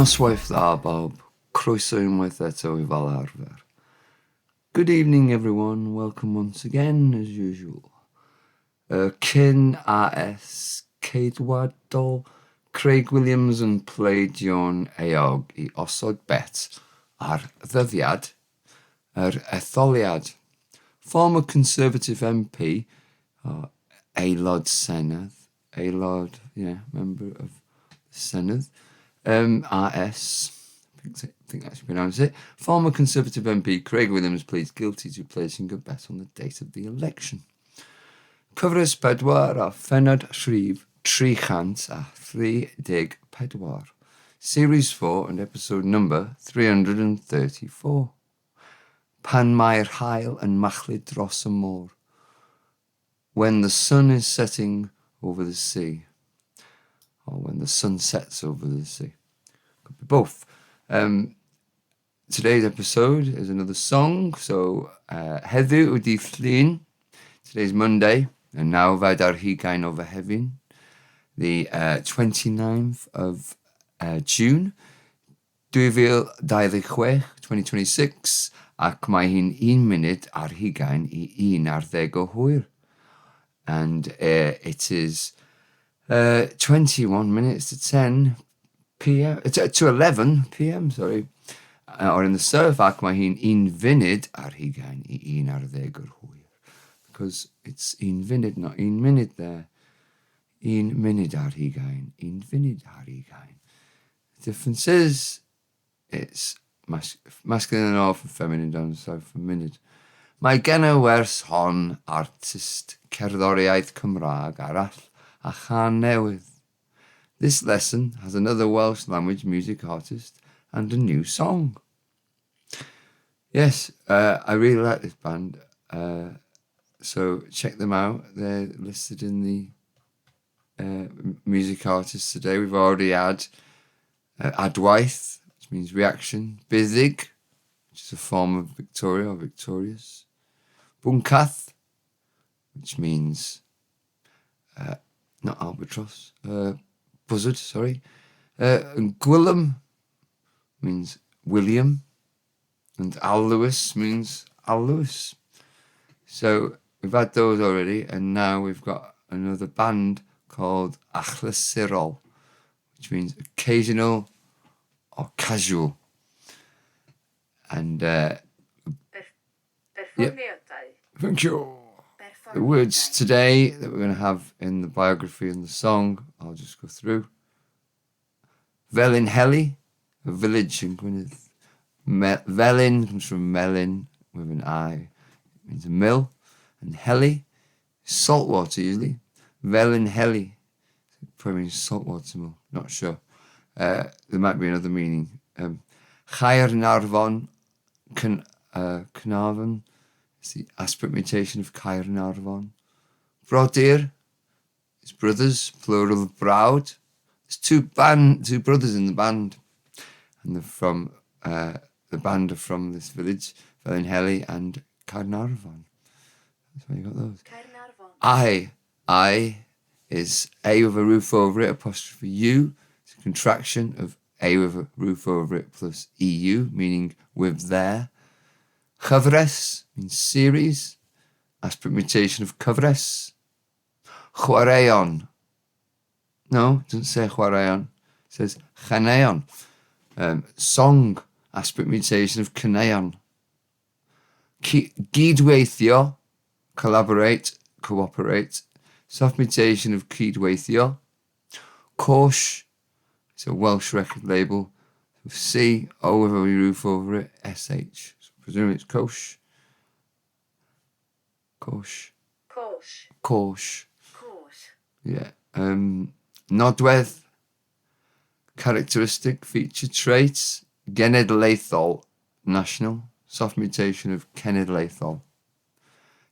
Noswaith bawb, croeso unwaith eto I fel arfer. Good evening everyone, welcome once again as usual. Cyn-AS, Ceidwadol Craig Williams and pledio'n euog I osod bet ar ddyddiad, etholiad. Former Conservative MP, aelod Senedd, member of the Senedd, AS, I think that's pronounce it. Former Conservative MP Craig Williams pleads guilty to placing a bet on the date of the election. Cyfres pedwar a phennod rhif, chant a pedwar. Series 4 and episode number 334. Mae'r Haul Yn Machlud dros y môr. When the sun is setting over the sea. Or when the sun sets over the sea. Could be both. Today's episode is another song. So, heddiw ydi llun. Today's Monday. And now fyd ar hugain o Fehefin. The 29th of June. 2026. Ac mae hi'n 1 munud ar hugain I 1 ar 10 o hwyr. And it is 21 minutes to 10 p.m. To 11 p.m. Sorry. Or in the surf, ac mae hi'n 1 funud ar hugain I 1 ar 10 o'r hwyr. Because it's 1 funud, not 1 minute there. 1 munud ar hugain, 1 funud ar hugain. The difference is, it's masculine and off and feminine down south for minute. Mae gen y wers hon artist cerddoriaeth Cymraeg arall a chan newydd. This lesson has another Welsh language music artist and a new song. Yes, I really like this band. So check them out. They're listed in the music artists today. We've already had unwaith, which means reaction. Byddug, which is a form of Victoria or victorious. Buncath, which means not albatross, buzzard, sorry. And Gwilym means William. And Al Lewis means Al Lewis. So we've had those already, and now we've got another band called achlyssurol, which means occasional or casual. And thank you. The words today that we're going to have in the biography and the song, I'll just go through. Felin Heli, a village in Gwynedd. Felin comes from melon with an I. It means a mill. And Heli, salt water usually. Felin Heli, probably means saltwater mill, not sure. There might be another meaning. Caernarfon, Carnarvon. It's the aspirate mutation of Caernarfon. Brodyr, it's brothers, plural of brawd. There's two brothers in the band. And they're from, the band are from this village, Felin Heli and Caernarfon. That's why you got those. Caernarfon. I is A with a roof over it, apostrophe U. It's a contraction of A with a roof over it plus EU, meaning with there. Cyfres means series, aspirate mutation of cyfres. Chwaraeon. No, it doesn't say chwaraeon. It says chaneon. Song, aspirate mutation of caneon. Gydweithio, collaborate, cooperate. Soft mutation of cydweithio. Cosh, it's a Welsh record label. C, O with a roof over it, SH. Presumably it's Cosh. Cosh. Yeah. Nodwedd. Characteristic, feature, traits. Genedlaethol. National. Soft mutation of cenedlaethol.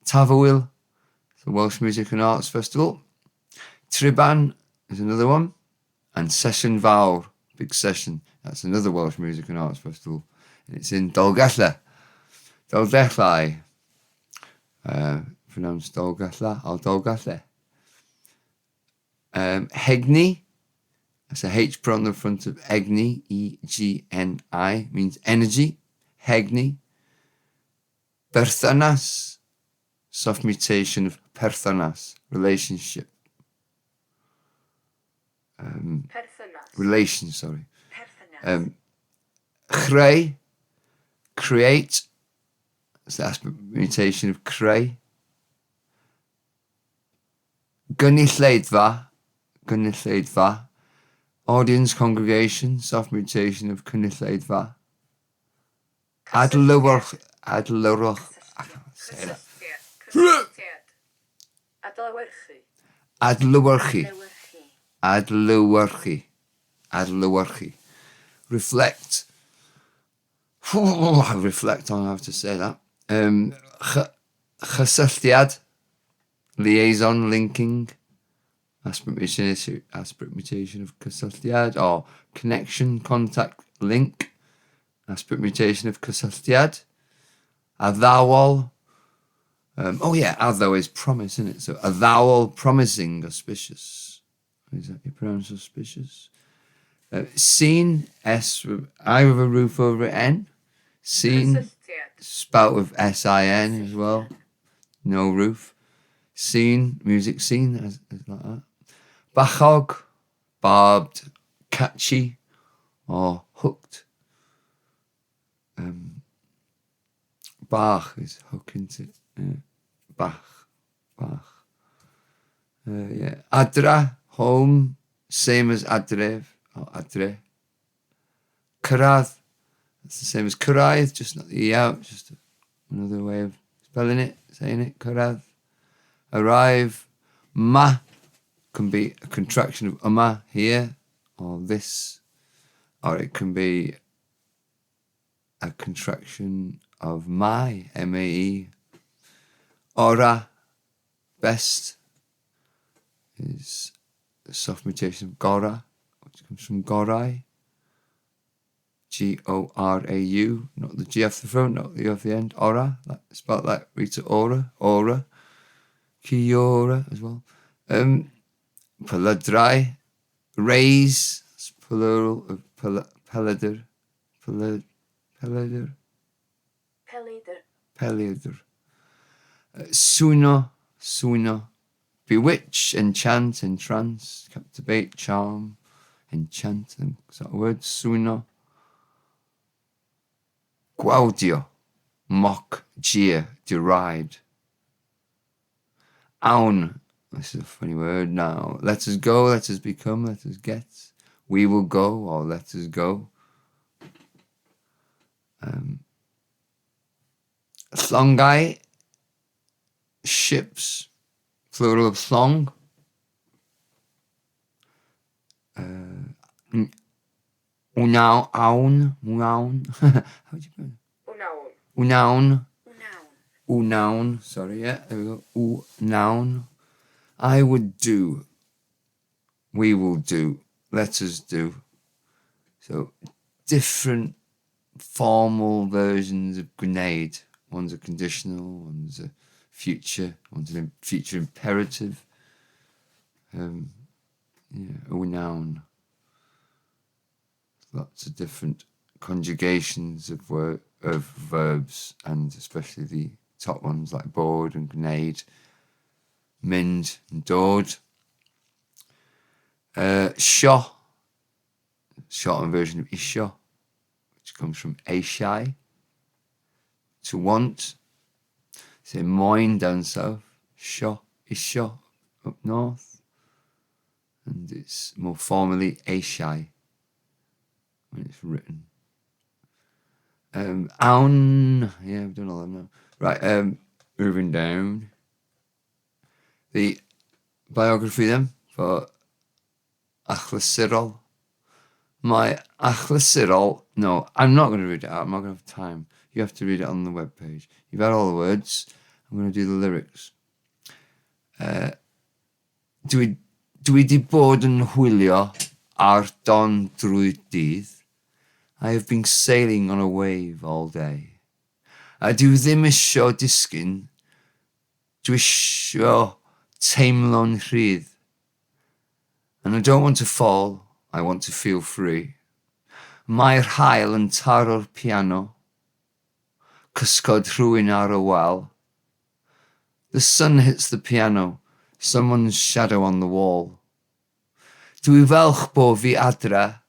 Tafwyl. It's a Welsh Music and Arts Festival. Triban is another one. And Session Fawr. Big Session. That's another Welsh Music and Arts Festival. And it's in Dolgellau. Dolgellau. Pronounced Dolgellau or Dolgellau. Hegni, That's a H put on the front of egni, E-G-N-I, means energy. Hegni. Berthynas, soft mutation of perthynas, relationship. Relation, sorry. Creu, create. So that's mutation of creu. Gynulleidfa, audience, congregation, soft mutation of cynulleidfa. Adlywyrch, I can't say that. Adlywyrchu. Reflect. I reflect on how to say that. Cysylltiad, liaison, linking. Aspect mutation of cysylltiad, or connection, contact, link. Aspect mutation of cysylltiad. Addawol. Addaw is promise, isn't it? So addawol, promising, auspicious. Is that you pronounce auspicious? Seen, S, I with a roof over N. Seen, spout with S-I-N as well. No roof. Scene, music scene, as like that. Bachog, barbed, catchy, or hooked. Bach is hook, isn't it? Bach. Adra, home, same as adrev, or adre. Cyrraedd, that's the same as cyrraedd, just not the E out, just another way of spelling it, saying it, cyrraedd. Arrive. Ma can be a contraction of yma, here, or this, or it can be a contraction of mai, M-A-E. Ora, best, is a soft mutation of gora, which comes from gorai. G-O-R-A-U, not the G off the front, not the E off the end. Ora, spelled like Rita Ora, Ora. Kiora as well. Peladrai, raise, it's plural of pelader. Suno, bewitch, enchant, entrance, captivate, charm, enchant, is that a word? Suno. Gaudio, mock, jeer, deride. Aun, this is a funny word now. Let us go, let us become, let us get. We will go, or let us go. Thlongai, ships, plural of thlong. Unaun. How do you pronounce it? Unaun, sorry, yeah, there we go. Unaun. I would do. We will do. Let us do. So, different formal versions of grenade. One's a conditional, one's a future, one's a future imperative. Unaun. Lots of different conjugations of verbs, and especially the top ones like board and grenade, mind and dod. Sho, shortened version of isho, which comes from ashai, to want. Say moin down south, sho, isho up north, and it's more formally ashai when it's written. Aun, yeah, we've done all that now. Right, moving down. The biography then for Achlysurol. My Achlysurol, no, I'm not going to read it out, I'm not going to have time. You have to read it on the webpage. You've had all the words, I'm going to do the lyrics. Dwi di bod yn hwylio ar don drwy dydd. I have been sailing on a wave all day. A dwi ddim isio disgyn. Dwi isio teimlo'n rhydd. And I don't want to fall. I want to feel free. Mae'r haul yn taro'r piano. Cysgod rhywun ar y wal. The sun hits the piano, someone's shadow on the wall. Dwi falch bo fi adra,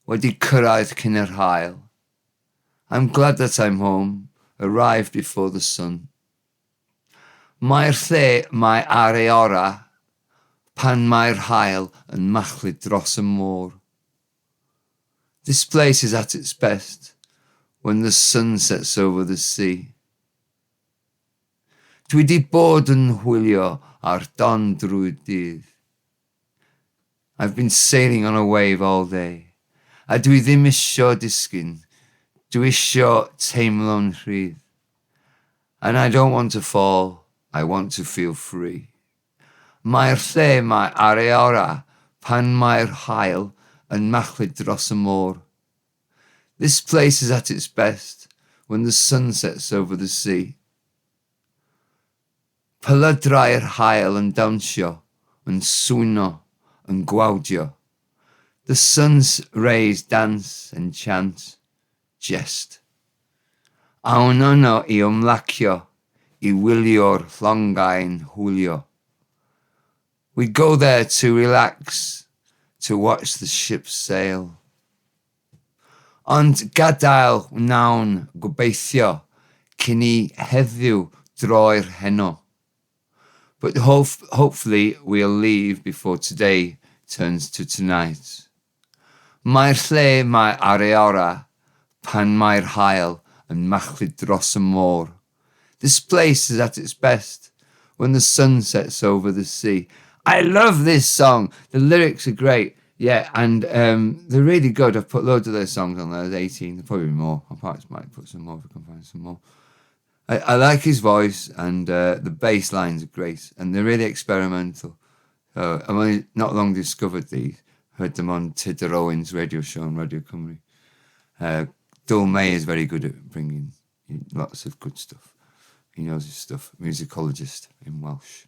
wedi cyrraedd cyn yr haul. I'm glad that I'm home, arrived before the sun. Mae'r lle mae ar ei ora, pan mae'r haul yn machlud dros y môr. This place is at its best when the sun sets over the sea. Dwi di bod yn hwylio ar don drwy'r dydd. I've been sailing on a wave all day. A dwi ddim isio disgyn. Dwi isio teimlo'n rhydd. And I don't want to fall. I want to feel free. Mae'r lle mae ar ei ora pan mae'r haul yn machlud dros y môr. This place is at its best when the sun sets over the sea. Pylydrau'r haul yn dawnsio, yn swino, yn gwawdio. The sun's rays dance and chant, jest. Awn yno I ymlacio, I wylio'r llongau'n hwylio. We go there to relax, to watch the ships sail. Ond gadael wnawn gobeithio cyn I heddiw droi'r heno. But hopefully we'll leave before today turns to tonight. Mae'r lle mae ar ei ora pan mae'r haul yn machlud dros y môr. This place is at its best when the sun sets over the sea. I love this song. The lyrics are great. Yeah, and they're really good. I've put loads of those songs on there. There's 18. There's probably more. I perhaps might put some more if I can find some more. I like his voice, and the bass lines are great, and they're really experimental. I've only not long discovered these. Heard them on Tudor Owen's radio show on Radio Cymru. Dul May is very good at bringing lots of good stuff. He knows his stuff. Musicologist in Welsh.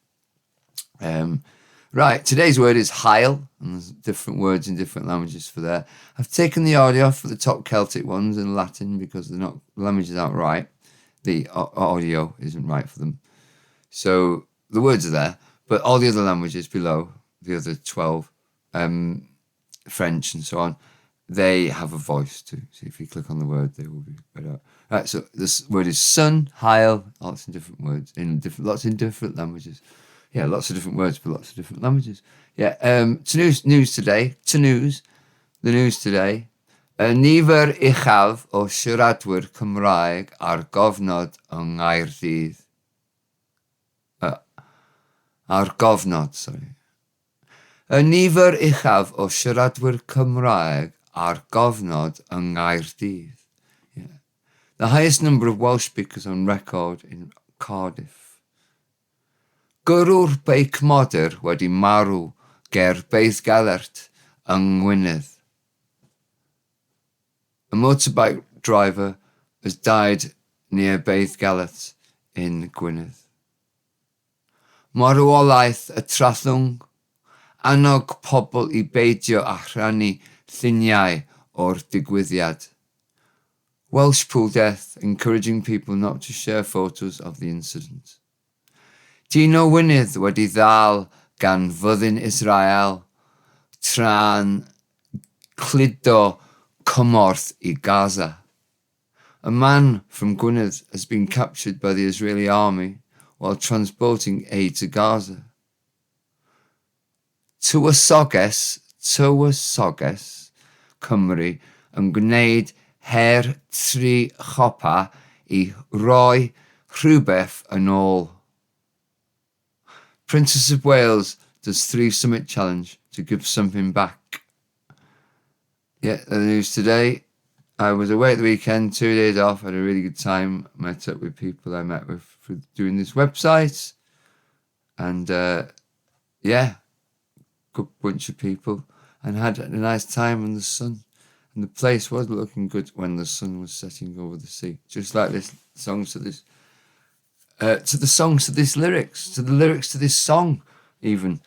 Right, today's word is haul, and there's different words in different languages for that. I've taken the audio off for the top Celtic ones in Latin because they're not, the languages aren't right. The audio isn't right for them. So the words are there, but all the other languages below, the other 12, French and so on, they have a voice too. So if you click on the word, they will be better. Right, so this word is sun, haul, lots of different words, lots in different languages. Yeah, lots of different words, but lots of different languages. Yeah, the news today. Nifer uchaf o siaradwyr Cymraeg ar gofnod yng Nghaerdydd. Ar gofnod, sorry. Y nifer uchaf o siaradwyr Cymraeg ar gofnod yng Nghaerdydd. Yeah. The highest number of Welsh speakers on record in Cardiff. Gyrwr beic modur wedi marw ger Beiddgalert yng Ngwynedd. A motorbike driver has died near Beiddgalert in Gwynedd. Marwolaeth y Trallwng, annog pobl I beidio a rhannu lluniau o'r digwyddiad. Welsh pool death, encouraging people not to share photos of the incident. Dyn o Wynydd wedi ddal gan fyddin Israel tra'n cludo cymorth I Gaza. A man from Gwynedd has been captured by the Israeli army while transporting aid to Gaza. Tywysoges Cymru yn gwneud her thri chopa I roi rhywbeth yn ôl. Princess of Wales does 3 summit challenge to give something back. Yeah, the news today. I was away at the weekend, 2 days off, had a really good time. Met up with people I met with for doing this website. And yeah, good bunch of people. And had a nice time in the sun. And the place was looking good when the sun was setting over the sea. Just like this song to this. To the songs, to this lyrics, to the lyrics to this song, even.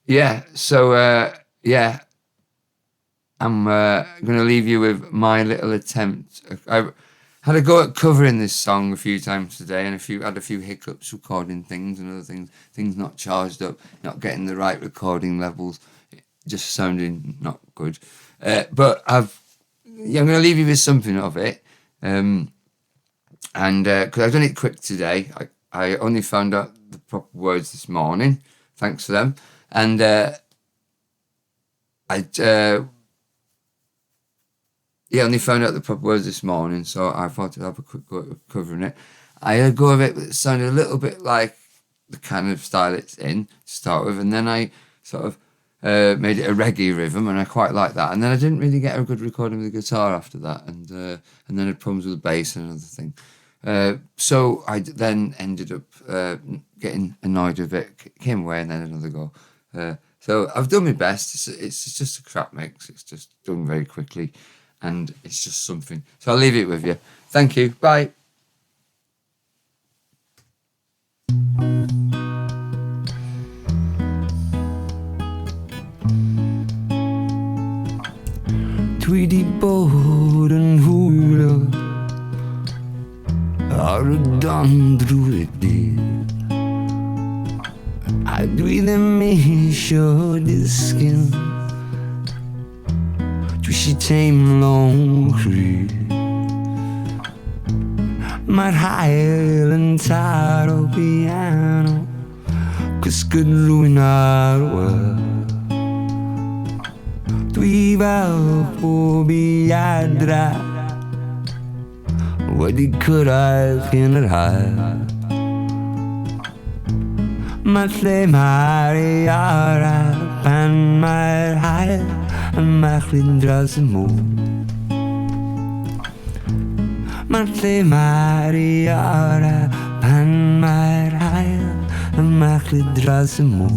Yeah, so, yeah, I'm going to leave you with my little attempt. I had a go at covering this song a few times today, and had a few hiccups recording things and other things not charged up, not getting the right recording levels, just sounding not good. But I'm going to leave you with something of it, and because I've done it quick today, I only found out the proper words this morning, thanks to them, and only found out the proper words this morning, so I thought I'd have a quick go at covering it. I had a go of it, but it sounded a little bit like the kind of style it's in to start with, and then I sort of made it a reggae rhythm, and I quite like that. And then I didn't really get a good recording with the guitar after that, and then I had problems with the bass and another thing. So I then ended up getting annoyed with it, came away, and then another go. So I've done my best. It's just a crap mix. It's just done very quickly, and it's just something. So I'll leave it with you. Thank you. Bye. Tweedy board and hula are done through the deal. I do them measure the skin. Twishy tame long creed. Mae'r Haul Yn piano, 'cause good rwy'n ar weld. Dwi fel pob I adra wedi cyrraedd yn yr haul. Mae lle mae'r iara pan mae'r haul yn machlud dros y môr. Mae lle mae'r iara pan mae'r haul yn machlud dros y môr.